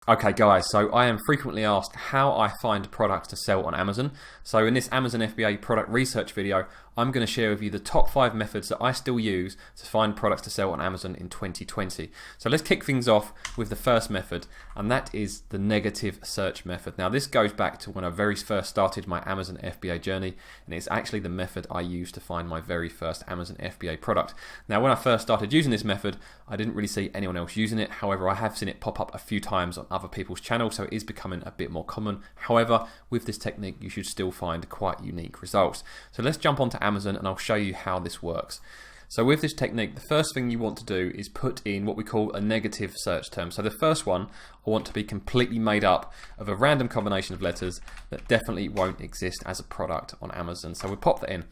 Okay guys, so I am frequently asked how I find products to sell on Amazon. So in this Amazon FBA product research video, I'm going to share with you the top 5 methods that I still use to find products to sell on Amazon in 2020. So let's kick things off with the first method, and that is the negative search method. Now this goes back to when I very first started my Amazon FBA journey, and it's actually the method I used to find my very first Amazon FBA product. Now when I first started using this method, I didn't really see anyone else using it. However, I have seen it pop up a few times on other people's channels, so it is becoming a bit more common. However, with this technique, you should still find quite unique results. So let's jump onto Amazon and I'll show you how this works. So with this technique, the first thing you want to do is put in what we call a negative search term. So the first one, I want to be completely made up of a random combination of letters that definitely won't exist as a product on Amazon. So we'll pop that in.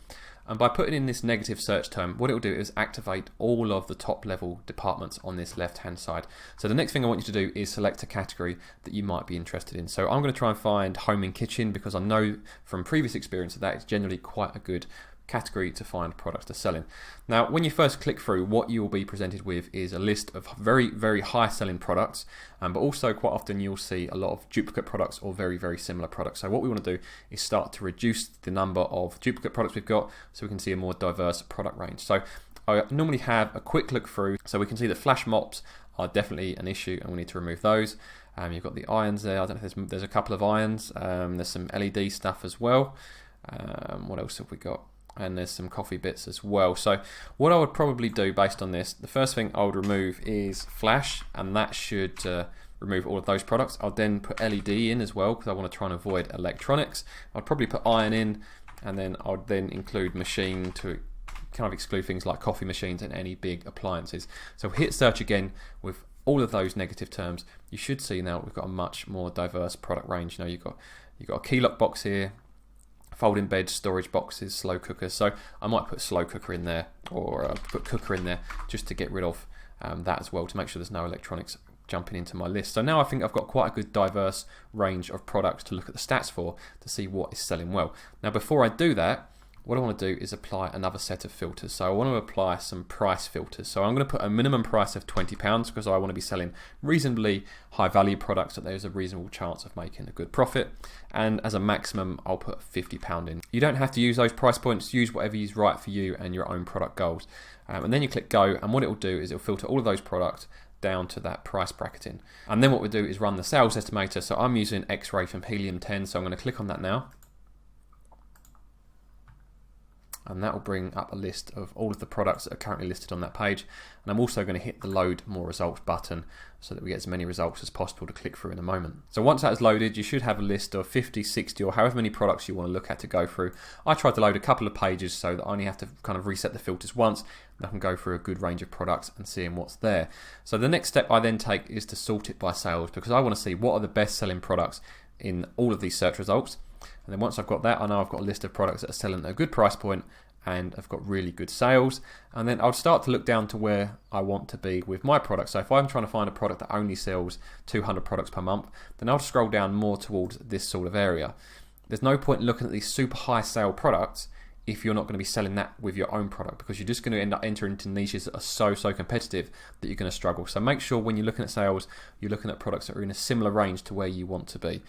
And by putting in this negative search term, what it will do is activate all of the top level departments on this left hand side. So the next thing I want you to do is select a category that you might be interested in. So I'm going to try and find home and kitchen, because I know from previous experience that is generally quite a good category to find products to sell in. Now when you first click through, what you will be presented with is a list of very high selling products, but also quite often you'll see a lot of duplicate products or very similar products. So what we want to do is start to reduce the number of duplicate products we've got so we can see a more diverse product range. So I normally have a quick look through, so we can see that flash mops are definitely an issue and we need to remove those. You've got the irons there. I don't know if there's a couple of irons. There's some LED stuff as well. What else have we got? And there's some coffee bits as well. So what I would probably do based on this, the first thing I would remove is flash, and that should remove all of those products. I'll then put LED in as well, because I want to try and avoid electronics. I'd probably put iron in, and then I'll then include machine to kind of exclude things like coffee machines and any big appliances. So hit search again with all of those negative terms. You should see now we've got a much more diverse product range. You know, you've got a key lock box here, folding beds, storage boxes, slow cookers. So I might put slow cooker in there, or put cooker in there, just to get rid of that as well, to make sure there's no electronics jumping into my list. So now I think I've got quite a good diverse range of products to look at the stats for, to see what is selling well. Now before I do that, what I want to do is apply another set of filters. So I want to apply some price filters. So I'm going to put a minimum price of £20, because I want to be selling reasonably high value products that there's a reasonable chance of making a good profit. And as a maximum, I'll put £50 in. You don't have to use those price points. Use whatever is right for you and your own product goals. And then you click go, and what it will do is it will filter all of those products down to that price bracketing. And then what we do is run the sales estimator. So I'm using X-ray from Helium 10, so I'm going to click on that now. And that will bring up a list of all of the products that are currently listed on that page. And I'm also going to hit the load more results button so that we get as many results as possible to click through in a moment. So once that is loaded, you should have a list of 50, 60 or however many products you want to look at to go through. I tried to load a couple of pages so that I only have to kind of reset the filters once, and I can go through a good range of products and seeing what's there. So the next step I then take is to sort it by sales, because I want to see what are the best selling products in all of these search results. And then once I've got that, I know I've got a list of products that are selling at a good price point and I've got really good sales. And then I'll start to look down to where I want to be with my product. So if I'm trying to find a product that only sells 200 products per month, then I'll scroll down more towards this sort of area. There's no point looking at these super high sale products if you're not going to be selling that with your own product, because you're just going to end up entering into niches that are so competitive that you're going to struggle. So make sure when you're looking at sales, you're looking at products that are in a similar range to where you want to be.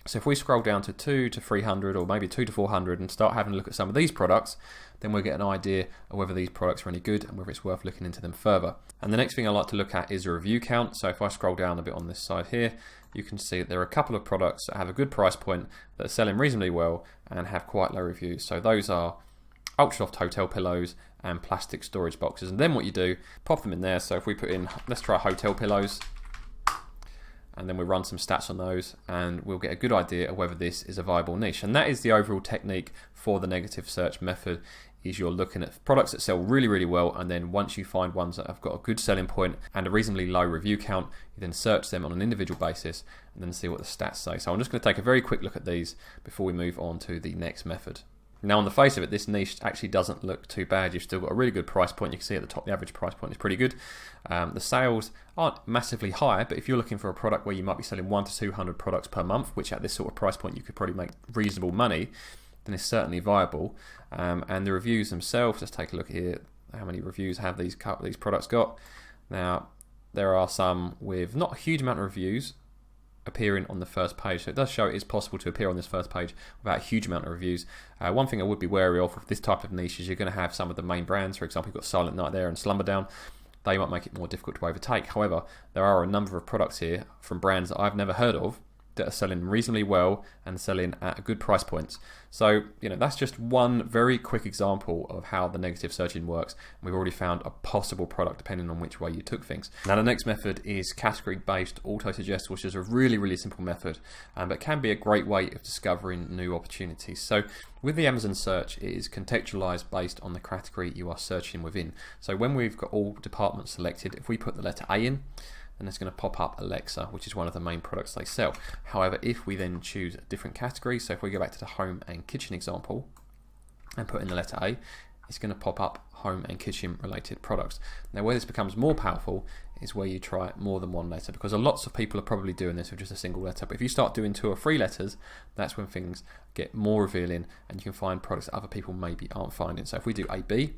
So if we scroll down to 2 to 300 or maybe 2 to 400 and start having a look at some of these products, then we'll get an idea of whether these products are any good and whether it's worth looking into them further. And the next thing I like to look at is a review count. So if I scroll down a bit on this side here, you can see that there are a couple of products that have a good price point that are selling reasonably well and have quite low reviews. So those are ultra soft hotel pillows and plastic storage boxes. And then what you do, pop them in there. So if we put in, let's try hotel pillows, and then we'll run some stats on those and we'll get a good idea of whether this is a viable niche. And that is the overall technique for the negative search method, is you're looking at products that sell really well, and then once you find ones that have got a good selling point and a reasonably low review count, you then search them on an individual basis and then see what the stats say. So I'm just going to take a very quick look at these before we move on to the next method. Now on the face of it, this niche actually doesn't look too bad. You've still got a really good price point. You can see at the top the average price point is pretty good. The sales aren't massively high, but if you're looking for a product where you might be selling 1 to 200 products per month, which at this sort of price point you could probably make reasonable money, then it's certainly viable. And the reviews themselves, let's take a look here. How many reviews have these products got? Now there are some with not a huge amount of reviews appearing on the first page. So it does show it is possible to appear on this first page without a huge amount of reviews. One thing I would be wary of with this type of niche is you're going to have some of the main brands. For example, you've got Silent Night there and Slumberdown. They might make it more difficult to overtake. However, there are a number of products here from brands that I've never heard of that are selling reasonably well and selling at good price points. So, that's just one very quick example of how the negative searching works. We've already found a possible product depending on which way you took things. Now, the next method is category-based Autosuggest, which is a really, really simple method, but can be a great way of discovering new opportunities. So, with the Amazon search, it is contextualized based on the category you are searching within. So, when we've got all departments selected, if we put the letter A in, and it's going to pop up Alexa, which is one of the main products they sell. However, if we then choose a different category, so if we go back to the home and kitchen example and put in the letter A, it's going to pop up home and kitchen related products. Now, where this becomes more powerful is where you try more than one letter, because lots of people are probably doing this with just a single letter. But if you start doing 2 or 3 letters, that's when things get more revealing and you can find products that other people maybe aren't finding. So if we do AB,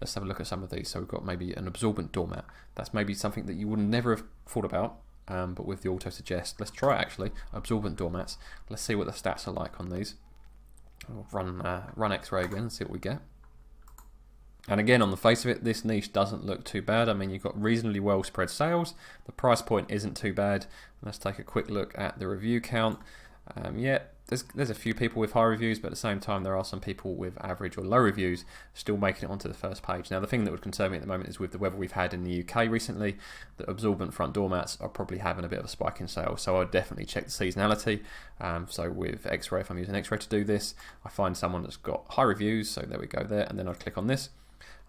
let's have a look at some of these. So we've got maybe an absorbent doormat. That's maybe something that you would never have thought about, but with the Autosuggest, let's try actually absorbent doormats. Let's see what the stats are like on these. I'll run X-ray again and see what we get. And again, on the face of it, this niche doesn't look too bad. I mean, you've got reasonably well spread sales. The price point isn't too bad. Let's take a quick look at the review count. There's a few people with high reviews, but at the same time, there are some people with average or low reviews still making it onto the first page. Now, the thing that would concern me at the moment is with the weather we've had in the UK recently, the absorbent front doormats are probably having a bit of a spike in sales. So I'd definitely check the seasonality. So with X-ray, if I'm using X-ray to do this, I find someone that's got high reviews. So there we go there, and then I'd click on this.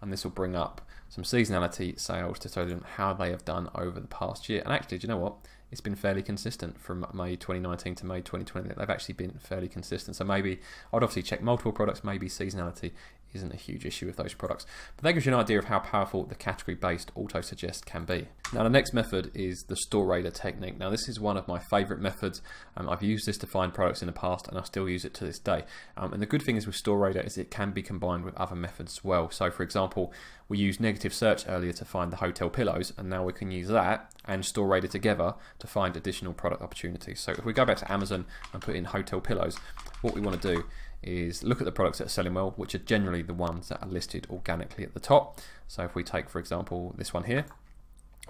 And this will bring up some seasonality sales to tell them how they have done over the past year. And actually, do you know what? It's been fairly consistent from May 2019 to May 2020. They've actually been fairly consistent. So maybe I'd obviously check multiple products. Maybe seasonality isn't a huge issue with those products. But that gives you an idea of how powerful the category-based Autosuggest can be. Now, the next method is the store radar technique. Now, this is one of my favorite methods. I've used this to find products in the past, and I still use it to this day. And the good thing is with store radar is it can be combined with other methods as well. So, for example, we used negative search earlier to find the hotel pillows, and now we can use that and store radar together to find additional product opportunities. So if we go back to Amazon and put in hotel pillows, what we want to do is look at the products that are selling well, which are generally the ones that are listed organically at the top. So if we take, for example, this one here,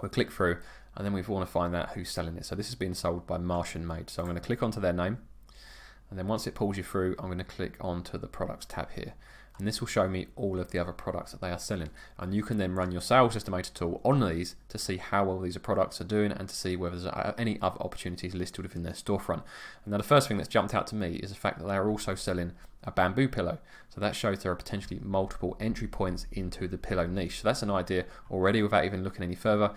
we'll click through, and then we want to find out who's selling it. So this is being sold by Martian Made. So I'm going to click onto their name, and then once it pulls you through, I'm going to click onto the products tab here. And this will show me all of the other products that they are selling. And you can then run your sales estimator tool on these to see how well these products are doing and to see whether there's any other opportunities listed within their storefront. And now the first thing that's jumped out to me is the fact that they are also selling a bamboo pillow. So that shows there are potentially multiple entry points into the pillow niche. So that's an idea already without even looking any further.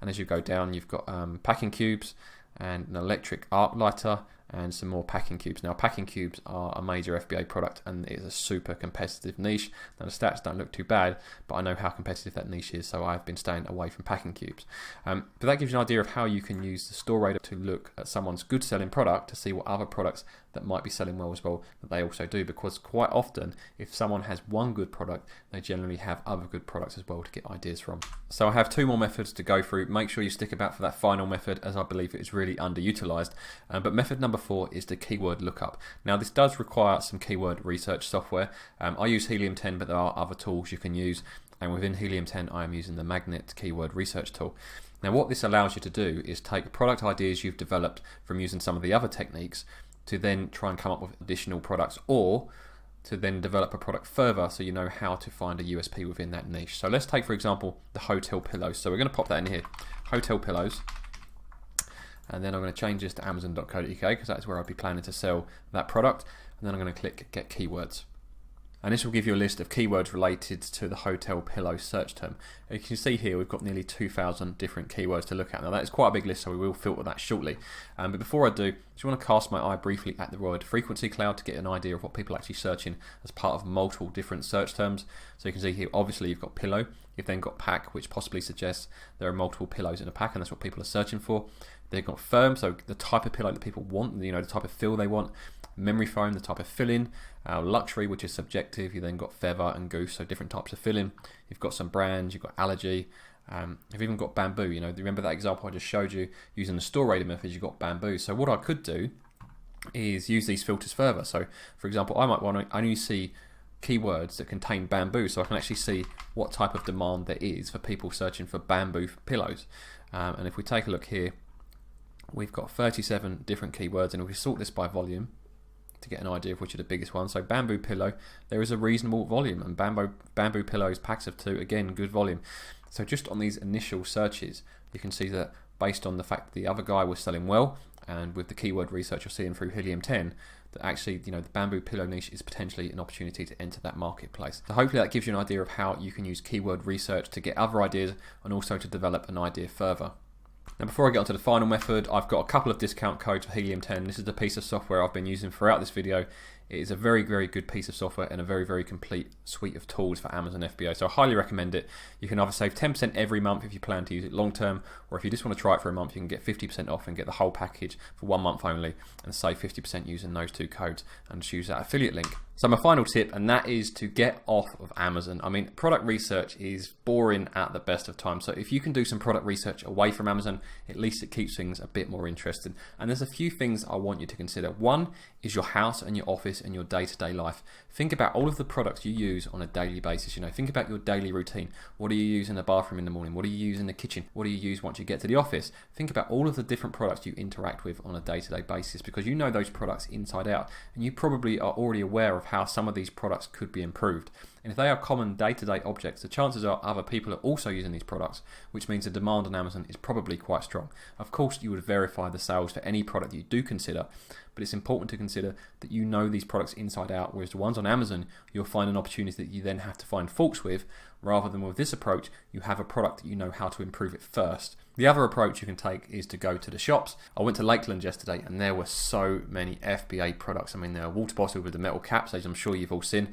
And as you go down, you've got packing cubes and an electric arc lighter and some more packing cubes. Now, packing cubes are a major FBA product and it is a super competitive niche. Now, the stats don't look too bad, but I know how competitive that niche is, so I've been staying away from packing cubes. But that gives you an idea of how you can use the store radar to look at someone's good selling product to see what other products that might be selling well as well that they also do, because quite often if someone has one good product, they generally have other good products as well to get ideas from. So I have 2 more methods to go through. Make sure you stick about for that final method, as I believe it is really underutilized. But method number 4 is the keyword lookup. Now, this does require some keyword research software. I use Helium 10, but there are other tools you can use, and within Helium 10 I am using the Magnet keyword research tool. Now, what this allows you to do is take product ideas you've developed from using some of the other techniques to then try and come up with additional products, or to then develop a product further so you know how to find a USP within that niche. So let's take, for example, the hotel pillows. So we're going to pop that in here, hotel pillows, and then I'm going to change this to amazon.co.uk because that's where I'll be planning to sell that product, and then I'm going to click get keywords. And this will give you a list of keywords related to the hotel pillow search term. You can see here we've got nearly 2,000 different keywords to look at. Now that is quite a big list, so we will filter that shortly. But before I do, I just want to cast my eye briefly at the word frequency cloud to get an idea of what people are actually searching as part of multiple different search terms. So you can see here, obviously you've got pillow, you've then got pack, which possibly suggests there are multiple pillows in a pack, and that's what people are searching for. They've got firm, so the type of pillow that people want, the type of fill they want. Memory foam, the type of filling. Luxury, which is subjective. You then got feather and goose, so different types of filling. You've got some brands, you've got allergy, I've even got bamboo. You know, remember that example I just showed you using the store radar method? You've got bamboo. So what I could do is use these filters further. So for example, I might want to only see keywords that contain bamboo, so I can actually see what type of demand there is for people searching for bamboo pillows. And if we take a look here, we've got 37 different keywords, and if we sort this by volume to get an idea of which are the biggest ones, so bamboo pillow, there is a reasonable volume, and bamboo pillows, packs of 2, again, good volume. So just on these initial searches, you can see that based on the fact that the other guy was selling well, and with the keyword research you're seeing through Helium 10, that actually, you know, the bamboo pillow niche is potentially an opportunity to enter that marketplace. So hopefully that gives you an idea of how you can use keyword research to get other ideas and also to develop an idea further. Now before I get onto the final method, I've got a couple of discount codes for Helium 10. This is the piece of software I've been using throughout this video. It is a very, very good piece of software and a very, very complete suite of tools for Amazon FBA. So I highly recommend it. You can either save 10% every month if you plan to use it long term, or if you just want to try it for a month, you can get 50% off and get the whole package for 1 month only and save 50% using those 2 codes and choose that affiliate link. So my final tip, and that is to get off of Amazon. I mean, product research is boring at the best of times. So if you can do some product research away from Amazon, at least it keeps things a bit more interesting. And there's a few things I want you to consider. One is your house and your office and your day-to-day life. Think about all of the products you use on a daily basis. You know, think about your daily routine. What do you use in the bathroom in the morning? What do you use in the kitchen? What do you use once you get to the office? Think about all of the different products you interact with on a day-to-day basis, because you know those products inside out, and you probably are already aware of how some of these products could be improved. And if they are common day-to-day objects, the chances are other people are also using these products, which means the demand on Amazon is probably quite strong. Of course, you would verify the sales for any product that you do consider, but it's important to consider that you know these products inside out, whereas the ones on Amazon, you'll find an opportunity that you then have to find faults with, rather than with this approach, you have a product that you know how to improve it first. The other approach you can take is to go to the shops. I went to Lakeland yesterday and there were so many FBA products. I mean, there were water bottles with the metal caps, as I'm sure you've all seen.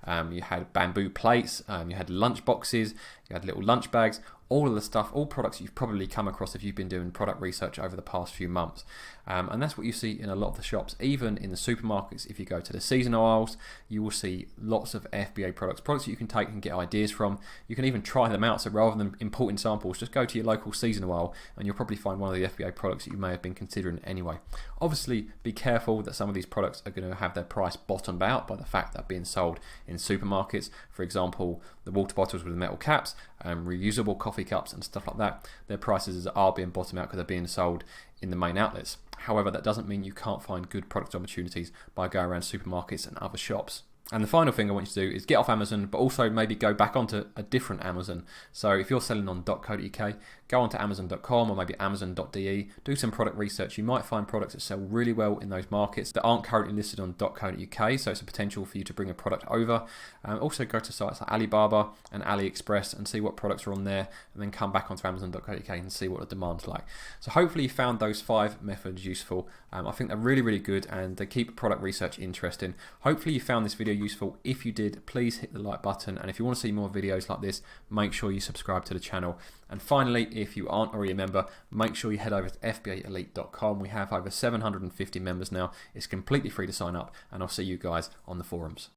You had bamboo plates, you had lunch boxes, you had little lunch bags, all of the stuff, all products you've probably come across if you've been doing product research over the past few months. And that's what you see in a lot of the shops. Even in the supermarkets, if you go to the seasonal aisles, you will see lots of FBA products that you can take and get ideas from. You can even try them out. So rather than importing samples, just go to your local seasonal aisle and you'll probably find one of the FBA products that you may have been considering anyway. Obviously, be careful that some of these products are going to have their price bottomed out by the fact that they're being sold in supermarkets. For example, the water bottles with the metal caps, reusable coffee cups and stuff like that, their prices are being bottomed out because they're being sold in the main outlets. However, that doesn't mean you can't find good product opportunities by going around supermarkets and other shops. And the final thing I want you to do is get off Amazon, but also maybe go back onto a different Amazon. So if you're selling on .co.uk, go onto Amazon.com or maybe Amazon.de, do some product research. You might find products that sell really well in those markets that aren't currently listed on .co.uk, so it's a potential for you to bring a product over. Also go to sites like Alibaba and AliExpress and see what products are on there, and then come back onto Amazon.co.uk and see what the demand's like. So hopefully you found those 5 methods useful. I think they're really, really good and they keep product research interesting. Hopefully you found this video useful. If you did, please hit the like button, and if you want to see more videos like this, make sure you subscribe to the channel. And finally, if you aren't already a member, make sure you head over to FBAelite.com. We have over 750 members now. It's completely free to sign up, and I'll see you guys on the forums.